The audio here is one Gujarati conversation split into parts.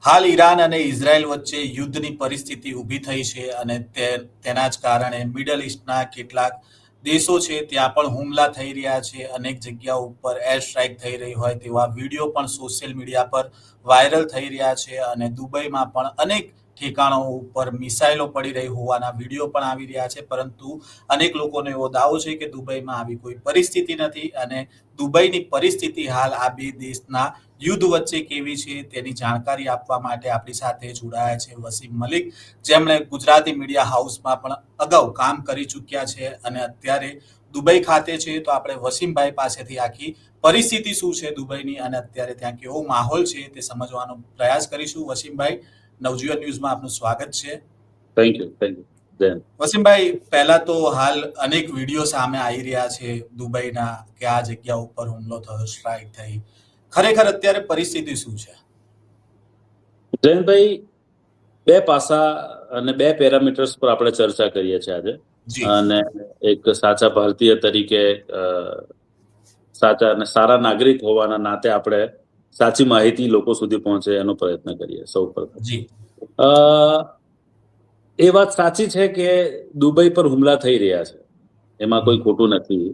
હાલ ઈરાન અને ઇઝરાયલ વચ્ચે યુદ્ધની પરિસ્થિતિ ઊભી થઈ છે અને તેના જ કારણે મિડલ ઈસ્ટના કેટલાક દેશો છે ત્યાં પણ હુમલા થઈ રહ્યા છે. અનેક જગ્યાઓ ઉપર એર સ્ટ્રાઇક થઈ રહી હોય તેવા વિડીયો પણ સોશિયલ મીડિયા પર વાયરલ થઈ રહ્યા છે અને દુબઈમાં પણ અનેક ઠેકાણો ઉપર મિસાઇલો પડી રહી હોવાના વિડીયો પણ આવી રહ્યા છે. પરંતુ અનેક લોકોનો એવો દાવો છે કે દુબઈમાં આવી કોઈ પરિસ્થિતિ નથી અને દુબઈની પરિસ્થિતિ હાલ આ બે દેશના યુદ્ધ વચ્ચે કેવી છે તેની જાણકારી આપવા માટે આપણી સાથે જોડાયા છે વસીમ મલિક, જેમણે ગુજરાતી મીડિયા હાઉસમાં પણ અગાઉ કામ કરી ચૂક્યા છે અને અત્યારે દુબઈ ખાતે છે. તો આપણે વસીમભાઈ પાસેથી આખી પરિસ્થિતિ શું છે દુબઈની અને અત્યારે ત્યાં કેવો માહોલ છે તે સમજવાનો પ્રયાસ કરીશું. વસીમભાઈ, નવજીવન ન્યૂઝમાં આપનું સ્વાગત છે. Thank you. વસીમભાઈ, પહેલા તો હાલ અનેક વિડીયો સામે આવી રહ્યા છે દુબઈના કે આ જગ્યા ઉપર હુમલો થયો, સ્ટ્રાઇક થઈ. ખરેખર અત્યારે પરિસ્થિતિ શું છે? જયંતભાઈ, બે પાસા અને બે પેરામીટર્સ પર આપણે ચર્ચા કરીએ છીએ આજે. અને એક સાચા ભારતીય તરીકે સાચા અને સારા નાગરિક હોવાના નાતે આપણે સાચી માહિતી લોકો સુધી પહોંચે એનો પ્રયત્ન કરીએ. સૌ પ્રથમ એ વાત સાચી છે કે દુબઈ પર હુમલા થઈ રહ્યા છે, એમાં કોઈ ખોટું નથી.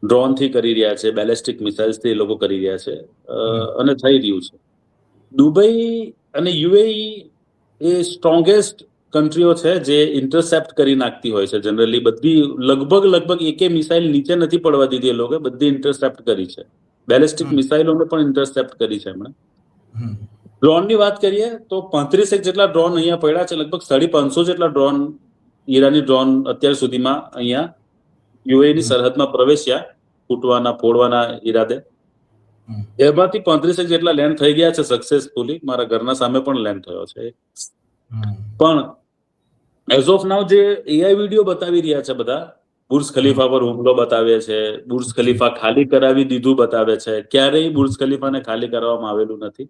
ડ્રોન થી કરી રહ્યા છે, બેલેસ્ટિક મિસાઇલ્સ થી એ લોકો કરી રહ્યા છે અને થઈ રહ્યું છે. દુબઈ અને યુએઈ એ સ્ટ્રોંગેસ્ટ કન્ટ્રીઓ છે જે ઇન્ટરસેપ્ટ કરી નાખતી હોય છે. જનરલી બધી લગભગ એકે મિસાઇલ નીચે નથી પડવા દીધી. એ લોકો બધી ઇન્ટરસેપ્ટ કરી છે. બેલેસ્ટિક મિસાઇલોને પણ ઇન્ટરસેપ્ટ કરી છે એમણે. ડ્રોનની વાત કરીએ તો 35 જેટલા ડ્રોન અહીંયા પડ્યા છે. લગભગ 550 જેટલા ડ્રોન, ઈરાની ડ્રોન અત્યાર સુધીમાં અહીંયા યુએઈની સરહદમાં પ્રવેશ્યા ફૂટવાના ફોડવાના ઈરાદે. એમાંથી 35 જેટલા લેન્ડ થઈ ગયા છે સક્સેસફુલી. મારા ઘરના સામે પણ લેન્ડ થયો છે. પણ એઝ ઓફ નાઉ જે એઆઈ વિડીયો બતાવી રહ્યા છે બધા, બુર્જ ખલીફા પર હુમલો બતાવે છે, બુર્જ ખલીફા ખાલી કરાવી દીધું બતાવે છે. ક્યારેય બુર્જ ખલીફાને ખાલી કરવામાં આવેલું નથી.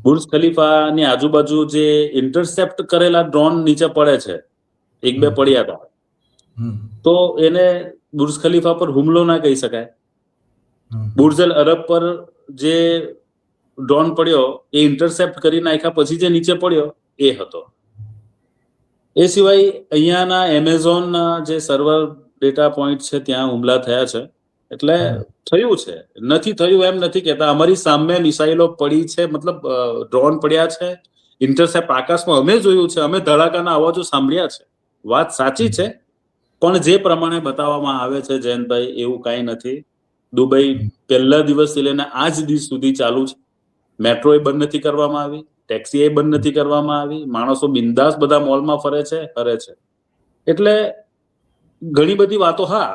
બુર્જ ખલીફાની આજુબાજુ જે ઇન્ટરસેપ્ટ કરેલા ડ્રોન નીચે પડે છે, એક બે પડ્યા હતા, તો એને બુર્જ ખલીફા પર હુમલો ના કહી શકાય. બુર્જ અલ અરબ પર જે ડ્રોન પડ્યો એ ઇન્ટરસેપ્ટ કરી નાખ્યા પછી જે નીચે પડ્યો એ હતો. એ સિવાય અહીંયાના એમેઝોનના જે સર્વર ડેટા પોઈન્ટ છે ત્યાં હુમલા થયા છે. એટલે થયું છે, નથી થયું એમ નથી કહેતા. અમારી સામે મિસાઇલો પડી છે, મતલબ ડ્રોન પડ્યા છે, ઇન્ટરસેપ્ટ આકાશમાં અમે જોયું છે, અમે ધડાકાના અવાજો સાંભળ્યા છે. વાત સાચી છે, પણ જે પ્રમાણે બતાવવામાં આવે છે જયંતભાઈ, એવું કાંઈ નથી. દુબઈ પહેલા દિવસથી લઈને આજ દિવસ સુધી ચાલુ છે. મેટ્રો એ બંધ નથી કરવામાં આવી, ટેક્સી એ બંધ નથી કરવામાં આવી. માણસો બિંદાસ બધા મોલમાં ફરે છે. એટલે ઘણી બધી વાતો, હા,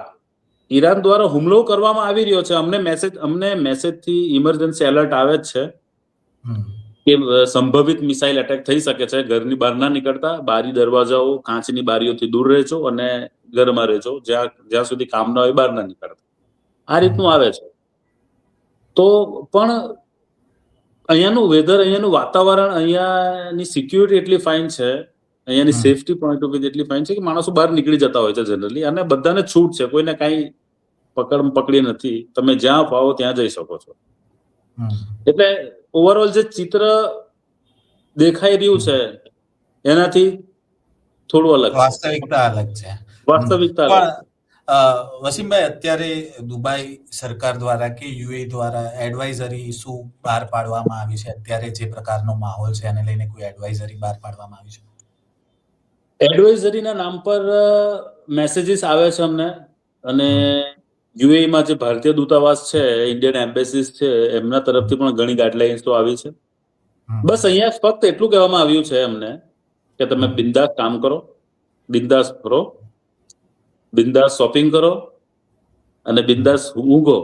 ઈરાન દ્વારા હુમલો કરવામાં આવી રહ્યો છે. અમને મેસેજથી ઇમરજન્સી એલર્ટ આવે જ છે કે સંભવિત મિસાઇલ એટેક થઈ શકે છે. ઘરની બહાર ના નીકળતા, બારી દરવાજાઓ કાચની બારીઓથી દૂર રહેજો અને ઘરમાં રહેજો. જ્યાં સુધી કામ ના હોય બહાર ના નીકળતા. આ રીતનું આવે છે. તો પણ અહીંયાનું વેધર, અહીંયાનું વાતાવરણ, અહીંયાની સિક્યુરિટી એટલી ફાઇન છે, અહીંયાની સેફટી પોઈન્ટ ઓફ વ્યૂ એટલી ફાઇન છે કે માણસો બહાર નીકળી જતા હોય છે જનરલી. અને બધાને છૂટ છે, કોઈને કાંઈ પકડી નથી. તમે જ્યાં ફાવો ત્યાં જઈ શકો છો. એટલે ઓવરઓલ જે ચિત્ર દેખાઈ રહ્યું છે એનાથી થોડું અલગ છે. વાસ્તવિકતા અલગ છે. વાસ્તવિકતા અલગ. વસીમભાઈ, અત્યારે દુબઈ સરકાર દ્વારા કે યુએઈ દ્વારા એડવાઇઝરી શું બહાર પાડવામાં આવી છે? અત્યારે જે પ્રકારનો માહોલ છે એને લઈને કોઈ એડવાઇઝરી બહાર પાડવામાં આવી છે? એડવાઇઝરીના નામ પર મેસેજીસ આવે છે અમને. અને યુએઈમાં જે ભારતીય દૂતાવાસ છે, ઇન્ડિયન એમ્બેસીસ છે, એમના તરફથી પણ ઘણી ગાઈડલાઇન્સ તો આવી છે. બસ અહીંયા ફક્ત એટલું કહેવામાં આવ્યું છે અમને કે તમે બિંદાસ કામ કરો, બિંદાસ ફરો, બિંદાસ શોપિંગ કરો અને બિંદાસ ઊંઘો.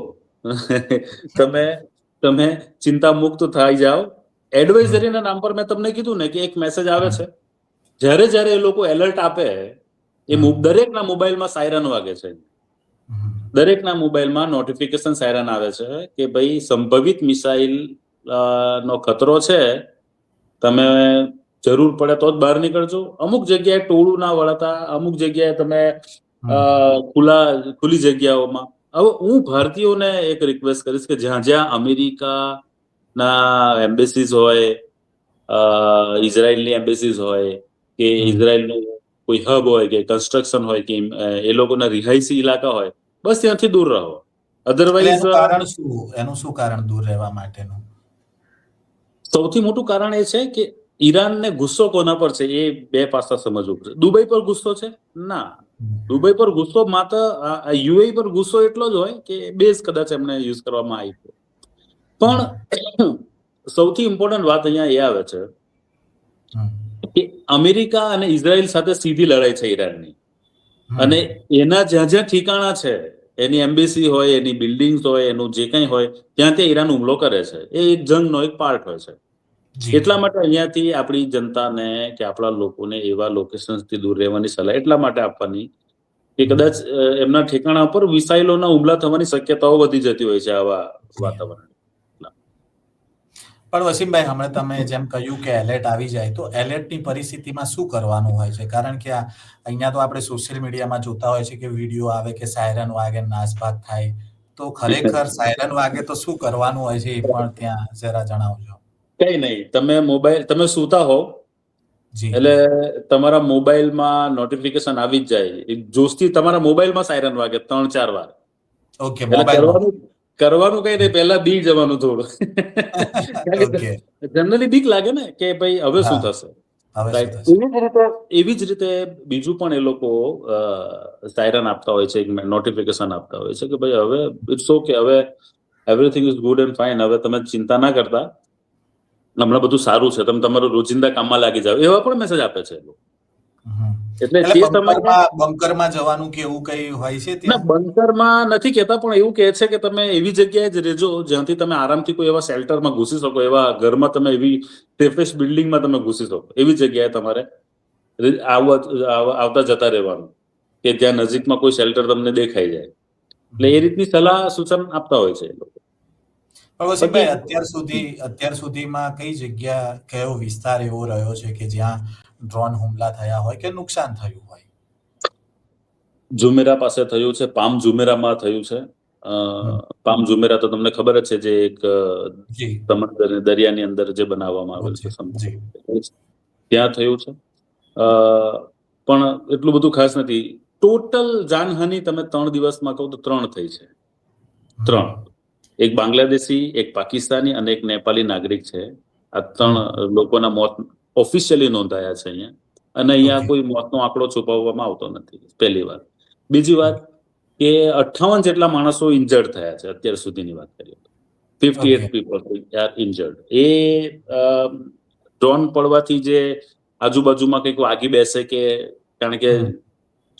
તમે ચિંતા મુક્ત થઈ જાઓ. એડવાઇઝરીના નામ પર મેં તમને કીધું ને કે એક મેસેજ આવે છે. જ્યારે એ લોકો એલર્ટ આપે, એ દરેકના મોબાઈલમાં સાયરન વાગે છે. દરેકના મોબાઈલમાં નોટિફિકેશન સાયરન આવે છે કે ભાઈ સંભવિત મિસાઇલ નો ખતરો છે, તમે જરૂર પડે તો જ બહાર નીકળજો. અમુક જગ્યાએ ટોળું ના વળતા, અમુક જગ્યાએ તમે ખુલ્લી જગ્યાઓમાં. હવે હું ભારતીયોને એક રિક્વેસ્ટ કરીશ કે જ્યાં જ્યાં અમેરિકાના એમ્બેસીઝ હોય, ઇઝરાયલની એમ્બેસીઝ હોય કે ઇઝરાયલનું કોઈ હબ હોય કે કન્સ્ટ્રક્શન હોય કે એ લોકોના રિહાયસી ઇલાકા હોય, બસ ત્યાંથી દૂર રહો. અધરવાઇઝ એનું શું કારણ દૂર રહેવા માટેનું? સૌથી મોટું કારણ એ છે કે ઈરાનને ગુસ્સો કોના પર છે એ બે પાસા સમજવું પડશે. દુબઈ પર ગુસ્સો છે? ના, દુબઈ પર ગુસ્સો માત્ર યુએઈ પર ગુસ્સો એટલો જ હોય કે બેઝ કદાચ એમને યુઝ કરવામાં આવી છે. પણ સૌથી ઇમ્પોર્ટન્ટ વાત અહીંયા એ આવે છે કે અમેરિકા અને ઇઝરાયલ સાથે સીધી લડાઈ છે ઈરાનની, અને એના જ્યાં જ્યાં ઠીકાણા છે, એની એમ્બેસી હોય, એની બિલ્ડિંગ્સ હોય, એનું જે કંઈ હોય, ત્યાં ત્યાં ઈરાન હુમલો કરે છે. એ એક જંગનો એક પાર્ટ હોય છે. એટલા માટે અહીંયાથી આપણી જનતાને કે આપણા લોકોને એવા લોકેશન્સથી દૂર રહેવાની સલાહ એટલા માટે આપવાની કે કદાચ એમના ઠેકાણા પર મિસાઇલોના હુમલા થવાની શક્યતાઓ વધી જતી હોય છે આવા વાતાવરણ. પણ વસીમભાઈ, હમણાં તમે જેમ કહ્યું કે એલર્ટ આવી જાય, તો એલર્ટની પરિસ્થિતિમાં શું કરવાનું હોય છે? કારણ કે અહીંયા તો આપણે સોશિયલ મીડિયામાં જોતા હોય છે કે વિડીયો આવે કે સાયરન વાગે નાસભાગ થાય, તો ખરેખર સાયરન વાગે તો શું કરવાનું હોય છે એ પણ ત્યાં જરા જણાવજો. કઈ નહીં, તમે સૂતા હોવ એટલે તમારા મોબાઈલમાં નોટિફિકેશન આવી જ જાય, જોશથી તમારા મોબાઈલમાં સાયરન વાગે 3-4 વાર. ઓકે, મોબાઈલ કરવાનું કઈ નહીં, પહેલા બી જવાનું થોડું. જનરલી બીક લાગે ને કે ભાઈ હવે શું થશે. એવી જ રીતે બીજું પણ એ લોકો સાયરન આપતા હોય છે, નોટિફિકેશન આપતા હોય છે કે ભાઈ હવે ઇટ્સ ઓકે, હવે everything is good and fine, હવે તમે ચિંતા ના કરતા, હમણાં બધું સારું છે, તમે તમારું રોજિંદા કામમાં લાગી જાવ, એવા પણ મેસેજ આપે છે. એટલે બંકરમાં જવાનું કે એવું કઈ હોય છે ત્યાં? બંકરમાં નથી કહેતા, પણ એવું કહે છે કે તમે એવી જગ્યાએ જ રહેજો જ્યાંથી તમે આરામથી કોઈ એવા શેલ્ટરમાં ઘૂસી શકો, એવા ઘરમાં તમે એવી સેફેસ્ટ બિલ્ડિંગમાં તમે ઘૂસી શકો, એવી જગ્યાએ તમારે આવતા જતા રહેવાનું કે જ્યાં નજીકમાં કોઈ શેલ્ટર તમને દેખાઈ જાય. એટલે એ રીતની સલાહ સૂચન આપતા હોય છે એ લોકો. પણ વસીમભાઈ, અત્યાર સુધીમાં કઈ જગ્યા, કયો વિસ્તાર એવો રહ્યો છે કે જ્યાં ડ્રોન હુમલા થયા હોય કે નુકસાન થયું હોય? જુમેરા પાસે થયું છે, પામ જુમેરામાં થયું છે. પામ જુમેરા તો તમને ખબર જ છે, જે એક સમુદ્ર દરિયાની અંદર જે બનાવવામાં આવેલ છે, ત્યાં થયું છે. પણ એટલું બધું ખાસ નથી. ટોટલ જાનહાનિ તમે 3 દિવસમાં કહો તો 3 થઈ છે. 3, એક બાંગ્લાદેશી, એક પાકિસ્તાની અને એક નેપાળી નાગરિક છે. આ 3 લોકોના મોત ઓફિશિયલી નોંધાયા છે અહીંયા, અને અહીંયા કોઈ મોતનો આંકડો છુપાવવામાં આવતો નથી. પહેલી વાત. બીજી વાત કે 58 જેટલા માણસો ઇન્જર્ડ થયા છે અત્યાર સુધીની વાત કરીએ તો. 58 people are injured. A drone પડવાથી જે આજુબાજુમાં કંઈક વાગી બેસે કે કારણ કે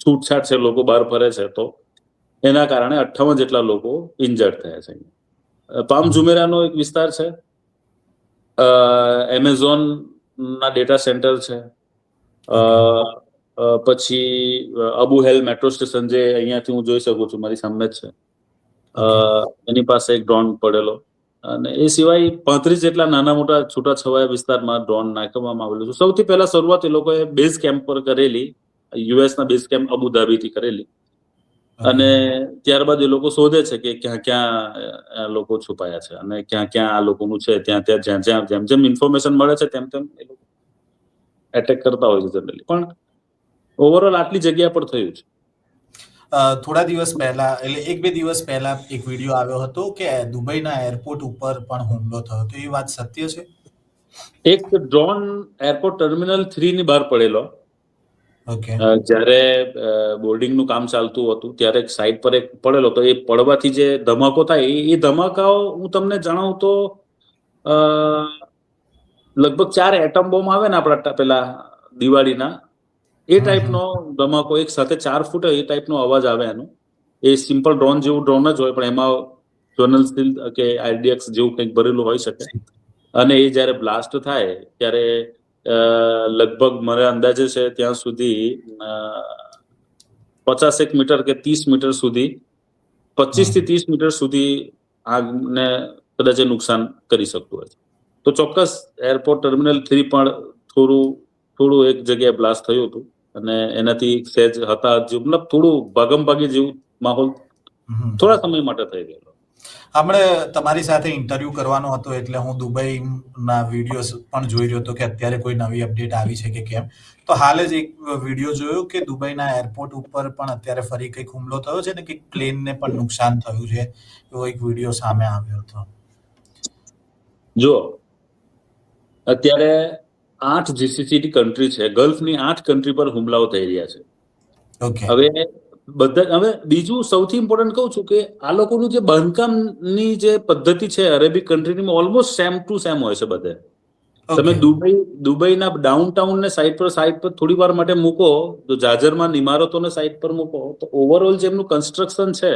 છૂટછાટ છે, લોકો બહાર ફરે છે, તો એના કારણે 58 જેટલા લોકો ઇન્જર્ડ થયા છે. પામ જુમેરાનો એક વિસ્તાર છે, એમેઝોનના ડેટા સેન્ટર છે, પછી અબુ હેલ મેટ્રો સ્ટેશન જે અહીંયાથી હું જોઈ શકું છું, મારી સામે જ છે, એની પાસે એક ડ્રોન પડેલો, અને એ સિવાય 35 જેટલા નાના મોટા છૂટાછવાયા વિસ્તારમાં ડ્રોન નાખવામાં આવેલું છે. સૌથી પહેલા શરૂઆત એ લોકોએ બેઝ કેમ્પ પર કરેલી, યુએસના બેઝ કેમ્પ અબુધાબીથી કરેલી, અને ત્યારબાદ એ લોકો શોધે છે કે ક્યાં ક્યાં લોકો છુપાયા છે અને ક્યાં ક્યાં આ લોકોનું છે, ત્યાં ત્યાં જેમ જેમ ઇન્ફોર્મેશન મળે છે તેમ તેમ એ લોકો એટેક કરતા હોય છે જનરલી. પણ ઓવરઓલ આટલી જગ્યા પર થયું છે. થોડા દિવસ પહેલા, એટલે 1-2 દિવસ પહેલા એક વિડીયો આવ્યો હતો કે દુબઈના એરપોર્ટ ઉપર પણ હુમલો થયો, તો એ વાત સત્ય છે? એક ડ્રોન એરપોર્ટ ટર્મિનલ 3 ની બહાર પડેલો. જ્યારે બોર્ડિંગનું કામ ચાલતું હતું ત્યારે એક સાઈડ પર એક પડેલો, તો એ પડવાથી જે ધમાકો થાય, એ ધમાકાઓ હું તમને જણાવું તો લગભગ 4 એટમ બોમ્બ આવે ને આપણા પેલા દિવાળીના, એ ટાઈપનો ધમાકો, એક સાથે 4 ફૂટે એ ટાઈપનો અવાજ આવે એનો. એ સિમ્પલ ડ્રોન જેવું ડ્રોન જ હોય, પણ એમાં જોનલ સ્ટીલ કે આઈડીએક્સ જેવું કંઈક ભરેલું હોઈ શકે. અને એ જ્યારે બ્લાસ્ટ થાય ત્યારે લગભગ મને અંદાજે છે ત્યાં સુધી 50 મીટર કે 30 મીટર સુધી, 25 થી 30 મીટર સુધી આગને કદાચ નુકસાન કરી શકતું હોય. તો ચોક્કસ એરપોર્ટ ટર્મિનલ 3 પણ થોડું એક જગ્યાએ બ્લાસ્ટ થયું હતું, અને એનાથી સહેજ હતાહત જેવું, મતલબ થોડું ભાગમભાગી જેવું માહોલ થોડા સમય માટે થઈ ગયેલો. હમણાં તમારી સાથે ઇન્ટરવ્યુ કરવાનો હતો એટલે હું દુબઈના વિડીયોઝ પણ જોઈ રહ્યો હતો કે અત્યારે કોઈ નવી અપડેટ આવી છે કે કેમ. તો હાલ જ એક વિડીયો જોયો કે દુબઈના એરપોર્ટ ઉપર પણ અત્યારે ફરી કંઈક હુમલો થયો છે ને કે પ્લેનને પણ નુકસાન થયું છે, એવો એક વિડીયો સામે આવ્યો હતો. જો અત્યારે 8 જીસીસી કન્ટ્રી છે, ગલ્ફની 8 કન્ટ્રી પર હુમલાઓ થઈ રહ્યા છે. ઓકે. હવે બીજું સૌથી ઇમ્પોર્ટન્ટ કહું છું કે આ લોકોનું જે બાંધકામની જે પદ્ધતિ છે અરેબિક કન્ટ્રીની ઓલમોસ્ટ સેમ ટુ સેમ હોય છે બધે. તમે દુબઈના ડાઉનટાઉન ને સાઈડ પર થોડી વાર માટે મૂકો, તો જાજરમાં ઇમારતોને સાઈડ પર મૂકો, તો ઓવરઓલ જે એમનું કન્સ્ટ્રક્શન છે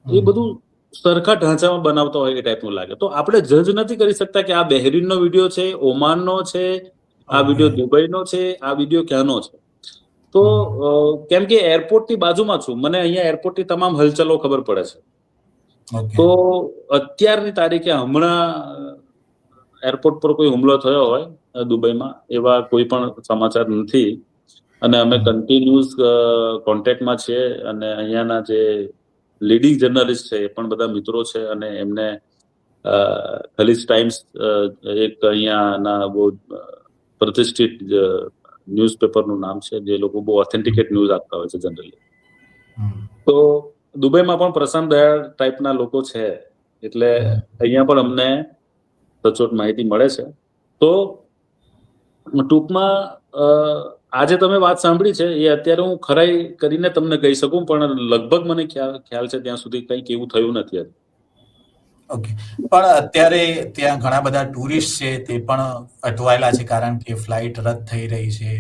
એ બધું સરખા ઢાંચામાં બનાવતા હોય એ ટાઈપનું લાગે. તો આપણે જજ નથી કરી શકતા કે આ બહેરીનનો વિડીયો છે, ઓમાનનો છે, આ વિડીયો દુબઈનો છે, આ વિડીયો ક્યાંનો છે. તો કેમ કે એરપોર્ટની બાજુમાં છું, મને અહીંયા એરપોર્ટની તમામ હલચલો ખબર પડે છે. તો અત્યારની તારીખે હમણાં એરપોર્ટ પર કોઈ હુમલો થયો હોય દુબઈમાં એવા કોઈ પણ સમાચાર નથી. અને અમે કન્ટિન્યુઅસ કોન્ટેક્ટમાં છીએ અને અહીંયાના જે લીડિંગ જર્નલિસ્ટ છે એ પણ બધા મિત્રો છે અને એમને ખલીજ ટાઈમ્સ એક અહીંયાના બહુ પ્રતિષ્ઠિત ન્યૂઝપેપરનું નામ છે, જે લોકો બહુ ઓથેન્ટિકેટ ન્યૂઝ આપતા હોય છે જનરલી. તો દુબઈમાં પણ પ્રશાંત દયાળ ટાઈપના લોકો છે, એટલે અહીંયા પણ અમને સચોટ માહિતી મળે છે. તો ટૂંકમાં આજે તમે વાત સાંભળી છે એ અત્યારે હું ખરાઈ કરીને તમને કહી શકું, પણ લગભગ મને ખ્યાલ છે ત્યાં સુધી કંઈક એવું થયું નથી. ઓકે. પણ અત્યારે ત્યાં ઘણા બધા ટુરિસ્ટ છે તે પણ અટવાયેલા છે કારણ કે ફ્લાઇટ રદ થઈ રહી છે.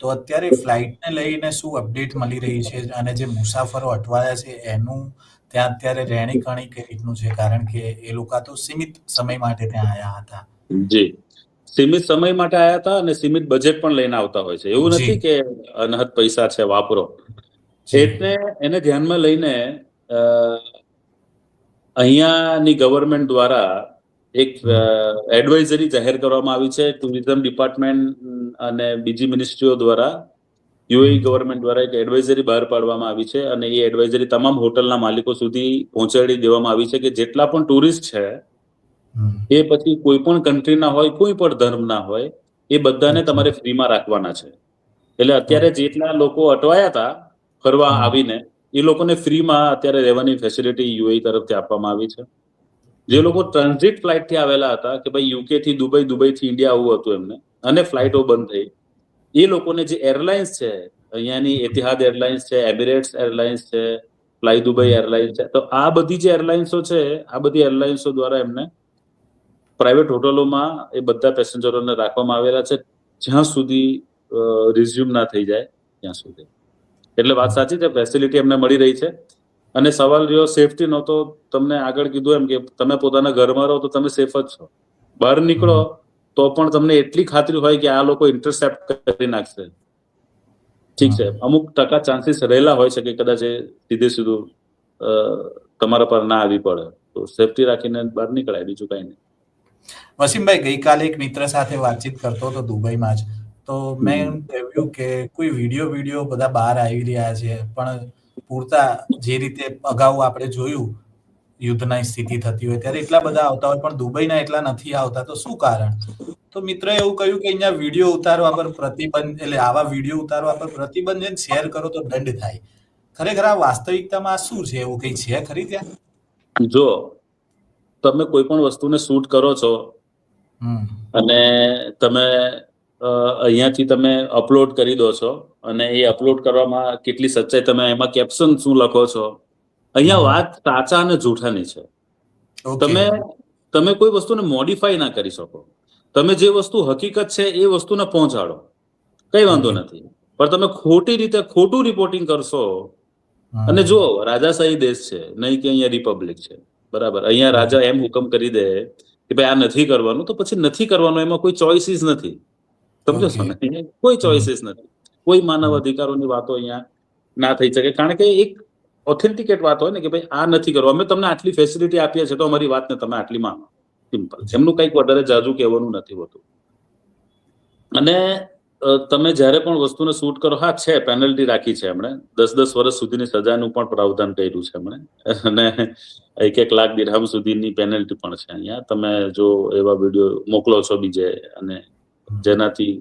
તો અત્યારે ફ્લાઇટને લઈને શું અપડેટ મળી રહી છે અને જે મુસાફરો અટવાયા છે એનું ત્યાં અત્યારે રહેણી કઈ રીતનું છે, કારણ કે એ લોકો તો સીમિત સમય માટે ત્યાં આવ્યા હતા. જી, સીમિત સમય માટે આવ્યા હતા અને સીમિત બજેટ પણ લઈને આવતા હોય છે. એવું નથી કે અનહદ પૈસા છે વાપરો. એટલે એને ધ્યાનમાં લઈને અહીંયાની ગવર્મેન્ટ દ્વારા એક એડવાઇઝરી જાહેર કરવામાં આવી છે. ટુરિઝમ ડિપાર્ટમેન્ટ અને બીજી મિનિસ્ટ્રીઓ દ્વારા યુએઈ ગવર્મેન્ટ દ્વારા એક એડવાઇઝરી બહાર પાડવામાં આવી છે અને એ એડવાઇઝરી તમામ હોટલના માલિકો સુધી પહોંચાડી દેવામાં આવી છે કે જેટલા પણ ટુરિસ્ટ છે એ પછી કોઈ પણ કન્ટ્રીના હોય, કોઈ પણ ધર્મના હોય, એ બધાને તમારે ફ્રીમાં રાખવાના છે. એટલે અત્યારે જેટલા લોકો અટવાયા હતા ફરવા આવીને, એ લોકોને ફ્રીમાં અત્યારે રહેવાની ફેસિલિટી યુએઈ તરફથી આપવામાં આવી છે. જે લોકો ટ્રાન્ઝિટ ફ્લાઇટથી આવેલા હતા કે ભાઈ યુકે થી દુબઈ, દુબઈથી ઇન્ડિયા આવવું હતું એમને, અને ફ્લાઇટો બંધ થઈ, એ લોકોને જે એરલાઇન્સ છે, અહીંયાની એતિહાદ એરલાઇન્સ છે, એમિરેટ્સ એરલાઇન્સ છે, ફ્લાય દુબઈ એરલાઇન્સ છે, તો આ બધી જે એરલાઇન્સો છે, આ બધી એરલાઇન્સો દ્વારા એમને પ્રાઇવેટ હોટલોમાં એ બધા પેસેન્જરોને રાખવામાં આવેલા છે જ્યાં સુધી રિઝ્યુમ ના થઈ જાય ત્યાં સુધી. એટલે વાત સાચી છે, ફેસિલિટી એમને મળી રહી છે. અને સવાલ રહ્યો સેફટીનો, તો તમને આગળ કીધું એમ કે તમે પોતાના ઘરમાં રહો તો તમે સેફ જ છો. બહાર નીકળો તો પણ તમને એટલી ખાતરી હોય કે આ લોકો ઇન્ટરસેપ્ટ કરી નાખશે. ઠીક છે, અમુક ટકા ચાન્સીસ રહેલા હોય છે કે કદાચ એ સીધું તમારા પર ના આવી પડે, તો સેફટી રાખીને બહાર નીકળાય, બીજું કઈ નહીં. વસીમભાઈ, ગઈકાલે એક મિત્ર સાથે વાતચીત કરતો હતો દુબઈમાં જ, તો મેં એમ કહ્યું કે કોઈ વિડીયો બધા બહાર આવી રહ્યા છે, પણ પૂરતા જે રીતે અગાઉ આપણે જોયું યુદ્ધની સ્થિતિ થતી હોય ત્યારે એટલા બધા આવતા હોય, પણ દુબઈના એટલા નથી આવતા, તો શું કારણ? તો મિત્રએ એવું કહ્યું કે અહીંયા વિડીયો ઉતારવા પર પ્રતિબંધ, એટલે આવા વિડીયો ઉતારવા પર પ્રતિબંધ છે, શેર કરો તો દંડ થાય. ખરેખર આ વાસ્તવિકતામાં શું છે? એવું કઈ છે ખરી ત્યાં? જો તમે કોઈ પણ વસ્તુને શૂટ કરો છો અને તમે અહીંયાથી તમે અપલોડ કરી દો છો, અને એ અપલોડ કરવામાં કેટલી સચ્ચાઈ, તમે એમાં કેપ્શન શું લખો છો, અહીંયા વાત સાચા અને જૂઠાની છે. તમે કોઈ વસ્તુને મોડિફાઈ ના કરી શકો. તમે જે વસ્તુ હકીકત છે એ વસ્તુને પહોંચાડો, કઈ વાંધો નથી. પણ તમે ખોટી રીતે ખોટું રિપોર્ટિંગ કરશો, અને જો રાજાશાહી દેશ છે, નહીં કે અહીંયા રિપબ્લિક છે, બરાબર? અહીંયા રાજા એમ હુકમ કરી દે કે ભાઈ આ નથી કરવાનું, તો પછી નથી કરવાનું, એમાં કોઈ ચોઇસીસ નથી. સમજો છો ને? કોઈ ચોઇસીસ નથી. કોઈ માનવ અધિકારોની વાતો અહીંયા ના થઈ શકે, કારણ કે એક ઓથેન્ટિકેટ વાત હોય ને કે ભાઈ આ નથી કરવું, અમે તમને આટલી ફેસિલિટી આપીએ છીએ તો અમારી વાતને તમે આટલી માનો. સિમ્પલ. એમનું કંઈક વધારે જાજુ કહેવાનું નથી હોતું. અને તમે જ્યારે પણ વસ્તુને શૂટ કરો, હા છે પેનલ્ટી રાખી છે એમણે 10 વર્ષ સુધીની સજાનું પણ પ્રાવધાન કર્યું છે એમણે અને 1 લાખ દિરહમ સુધીની પેનલ્ટી પણ છે અહીંયા. તમે જો એવા વિડીયો મોકલો છો બીજે અને જેનાથી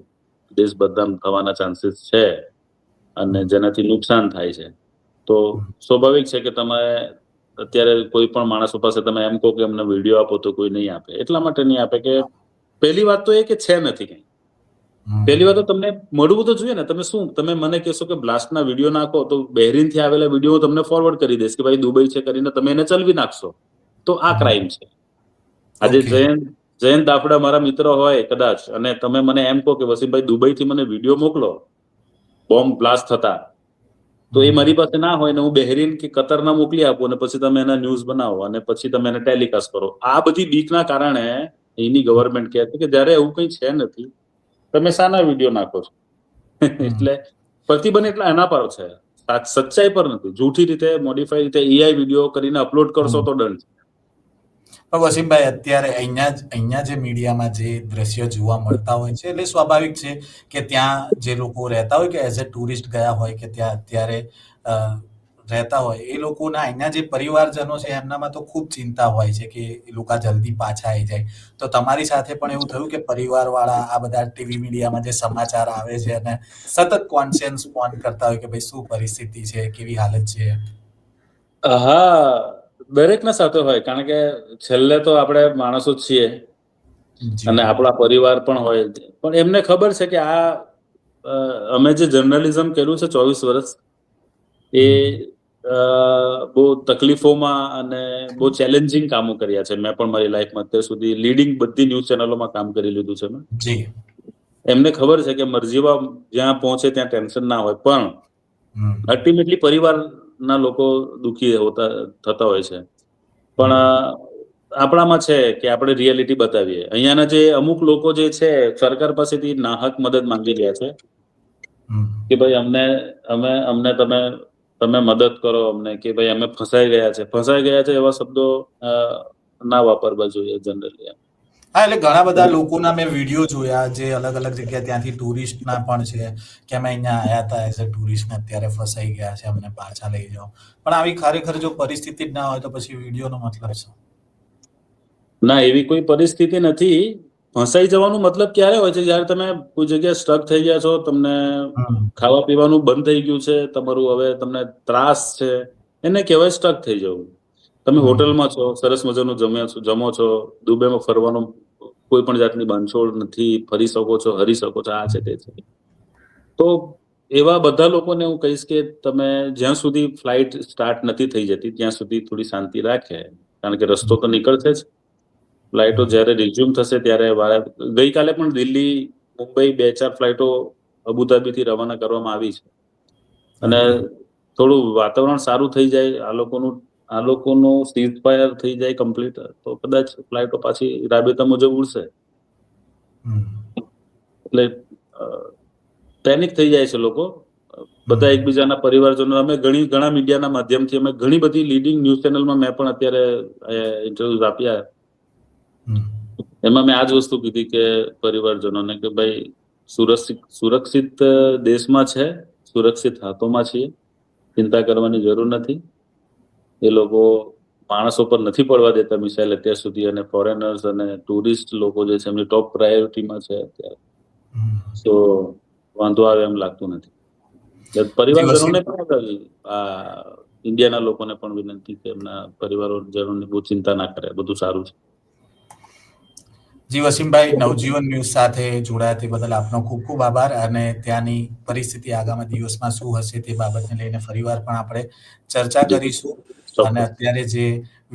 દેશ બદનામ થવાના ચાન્સીસ છે અને જેનાથી નુકસાન થાય છે, તો સ્વાભાવિક છે કે તમે અત્યારે કોઈ પણ માણસો પાસે તમે એમ કહો કે એમને વિડીયો આપો તો કોઈ નહીં આપે. એટલા માટે નહીં આપે કે પહેલી વાત તો એ કે છે નથી કંઈ. પહેલી વાત તો તમને મળવું તો જોઈએ ને. તમે મને કહેશો કે બ્લાસ્ટના વિડીયો નાખો, તો બહેરીનથી આવેલા વિડીયો હું તમને ફોરવર્ડ કરી દઈશ કે ભાઈ દુબઈ છે કરીને તમે એને ચલવી નાખશો, તો આ ક્રાઇમ છે. આજે જયંત દાફડા મારા મિત્ર હોય કદાચ અને તમે મને એમ કહો કે વસીમભાઈ દુબઈથી મને વિડીયો મોકલો બોમ્બ બ્લાસ્ટ થતા, તો એ મારી પાસે ના હોય ને હું બહેરીન કે કતરના મોકલી આપું અને પછી તમે એના ન્યૂઝ બનાવો અને પછી તમે એને ટેલિકાસ્ટ કરો. આ બધી બીકના કારણે એની ગવર્મેન્ટ કહે છે કે જ્યારે એવું કંઈ છે નથી, તમે શાના વિડીયો નાખો છો? એટલે પ્રતિબંધ એટલા એના પર છે, સચ્ચાઈ પર નથી. જૂઠી રીતે મોડિફાઈ રીતે એઆઈ વિડીયો કરીને અપલોડ કરશો તો દંડ છે. પણ વસીમભાઈ અત્યારે અહીંયા જે મીડિયામાં જે દ્રશ્યો જોવા મળતા હોય છે, એટલે સ્વાભાવિક છે કે ત્યાં જે લોકો રહેતા હોય કે એઝ અ ટુરિસ્ટ ગયા હોય કે ત્યાં અત્યારે રહેતા હોય, એ લોકોના અહીંના જે પરિવારજનો છે એમનામાં તો ખૂબ ચિંતા હોય છે કે એ લોકો જલ્દી પાછા આવી જાય. તો તમારી સાથે પણ એવું થયું કે પરિવારવાળા આ બધા ટીવી મીડિયામાં જે સમાચાર આવે છે અને સતત કોન્શિયન્સ ફોન કરતા હોય કે ભાઈ શું પરિસ્થિતિ છે, કેવી હાલત છે? હા, દરેકના સાથે હોય, કારણ કે છેલ્લે તો આપણે માણસો જ છીએ અને આપણા પરિવાર પણ હોય. પણ એમને ખબર છે કે આ અમે જે જર્નલિઝમ કર્યું છે 24 વર્ષ, એ બહુ તકલીફોમાં અને બહુ ચેલેન્જિંગ કામો કર્યા છે. મેં પણ મારી લાઈફમાં અત્યાર સુધી લીડિંગ બધી ન્યૂઝ ચેનલોમાં કામ કરી લીધું છે મેં. એમને ખબર છે કે મરજીવા જ્યાં પહોંચે ત્યાં ટેન્શન ના હોય, પણ અલ્ટિમેટલી પરિવારના લોકો દુઃખી થતા હોય છે. પણ આપણામાં છે કે આપણે રિયાલિટી બતાવીએ. અહીંયાના જે અમુક લોકો જે છે સરકાર પાસેથી નાહક મદદ માંગી રહ્યા છે કે ભાઈ અમને તમે મદદ કરો અમને, કે ભાઈ અમે ફસાઈ ગયા છે એવા શબ્દો ના વાપરવા જોઈએ જનરલી. હા, એટલે ઘણા બધા લોકોના મેં વિડીયો જોયા જે અલગ અલગ જગ્યા ત્યાંથી ટુરિસ્ટના પણ છે કે અમે અહીંયા આવ્યા હતા એઝ અ ટુરિસ્ટ, અત્યારે ફસાઈ ગયા છે, અમને પાછા લઈ જાઓ. પણ આવી ખરેખર જો પરિસ્થિતિ જ ના હોય તો પછી વિડીયોનો મતલબ શું? ના, એવી કોઈ પરિસ્થિતિ નથી. ફસાઈ જવાનો મતલબ ક્યારે હોય છે? જ્યારે તમે કોઈ જગ્યાએ સ્ટક થઈ ગયા છો, તમને ખાવા પીવાનું બંધ થઈ ગયું છે, તમારું હવે તમને ત્રાસ છે, એને કહેવાય સ્ટક થઈ જવું. તમે હોટલમાં છો, સરસ મજાનું જમો છો, દુબઈમાં ફરવાનો કોઈ પણ જાતની બાંધછોડ નથી, ફરી શકો છો, હરી શકો છો, આ છે તે છે. તો એવા બધા લોકોને હું કહીશ કે તમે જ્યાં સુધી ફ્લાઇટ સ્ટાર્ટ નથી થઈ જતી ત્યાં સુધી થોડી શાંતિ રાખે, કારણ કે રસ્તો તો નીકળશે જ. ફ્લાઇટો જ્યારે રિઝ્યુમ થશે ત્યારે ગઈકાલે પણ દિલ્હી મુંબઈ 2-4 ફ્લાઇટો અબુધાબીથી રવાના કરવામાં આવી છે. અને થોડું વાતાવરણ સારું થઈ જાય, આ લોકોનું સીઝ ફાયર થઈ જાય કમ્પ્લીટ, તો કદાચ ફ્લાઇટો પાછી રાબેતા મુજબ ઉડશે. એટલે પેનિક થઈ જાય છે લોકો બધા એકબીજાના પરિવારજનો. અમે ઘણા મીડિયાના માધ્યમથી અમે ઘણી બધી લીડિંગ ન્યૂઝ ચેનલમાં મેં પણ અત્યારે ઇન્ટરવ્યુઝ આપ્યા. એમાં મેં આ જ વસ્તુ કીધી કે પરિવારજનોને કે ભાઈ સુરક્ષિત દેશમાં છે, સુરક્ષિત હાથોમાં છીએ, ચિંતા કરવાની જરૂર નથી. એ લોકો માણસો પર નથી પડવા દેતા મિસાઇલ અત્યાર સુધી, અને ફોરેનર્સ અને ટુરિસ્ટ લોકો જે છે એમની ટોપ પ્રાયોરિટીમાં છે અત્યારે. તો વાંધો આવે એમ લાગતું નથી. પરિવારજનોને પણ ઇન્ડિયાના લોકોને પણ વિનંતી કે એમના પરિવારજનોની બહુ ચિંતા ના કરે, બધું સારું છે. જી વસીમભાઈ, નવજીવન ન્યૂઝ સાથે જોડાયા તે બદલ આપનો ખૂબ ખૂબ આભાર. અને ત્યાંની પરિસ્થિતિ આગામી દિવસમાં શું હશે તે બાબતને લઈને ફરીવાર પણ આપણે ચર્ચા કરીશું. અને અત્યારે જે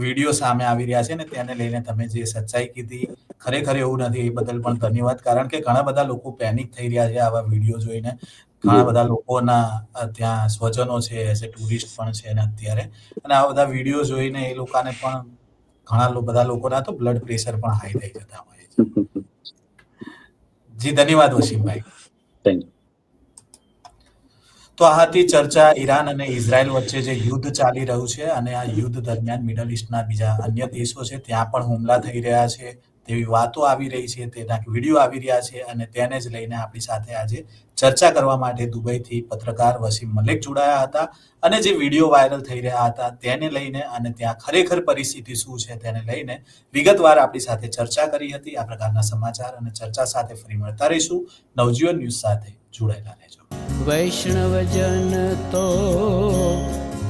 વિડીયો સામે આવી રહ્યા છે ને તેને લઈને તમે જે સચ્ચાઈ કીધી, ખરેખર એવું નથી, એ બદલ પણ ધન્યવાદ. કારણ કે ઘણા બધા લોકો પેનિક થઈ રહ્યા છે આવા વિડીયો જોઈને. ઘણા બધા લોકોના ત્યાં સ્વજનો છે, એઝ એ ટુરિસ્ટ પણ છે ને અત્યારે, અને આવા બધા વિડીયો જોઈને એ લોકોને પણ ઘણા બધા લોકોના તો બ્લડ પ્રેશર પણ હાઈ થઈ જતા હોય. જી ધન્યવાદ વસીમભાઈ. Thank you. તો આ હતી ચર્ચા ઈરાન અને ઇઝરાયલ વચ્ચે જે યુદ્ધ ચાલી રહ્યું છે અને આ યુદ્ધ દરમિયાન મિડલ ઇસ્ટના બીજા અન્ય દેશો છે ત્યાં પણ હુમલા થઈ રહ્યા છે. તેવી વાતો આવી રહી છે, તેના વિડીયો આવી રહ્યા છે અને તેને જ લઈને આપણી સાથે આજે ચર્ચા કરવા માટે દુબઈથી પત્રકાર વસીમ મલિક જોડાયા હતા અને જે વિડીયો વાયરલ થઈ રહ્યા હતા તેને લઈને અને ત્યાં ખરેખર પરિસ્થિતિ શું છે તેને લઈને વિગતવાર આપણી સાથે ચર્ચા કરી હતી. આ પ્રકારના સમાચાર અને ચર્ચા સાથે ફરી મળતા રહીશું. નવજીવન ન્યૂઝ સાથે જોડાયેલા રહેજો. વૈષ્ણવજન તો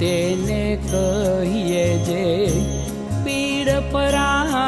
તેને કહીએ જે પીડ પરા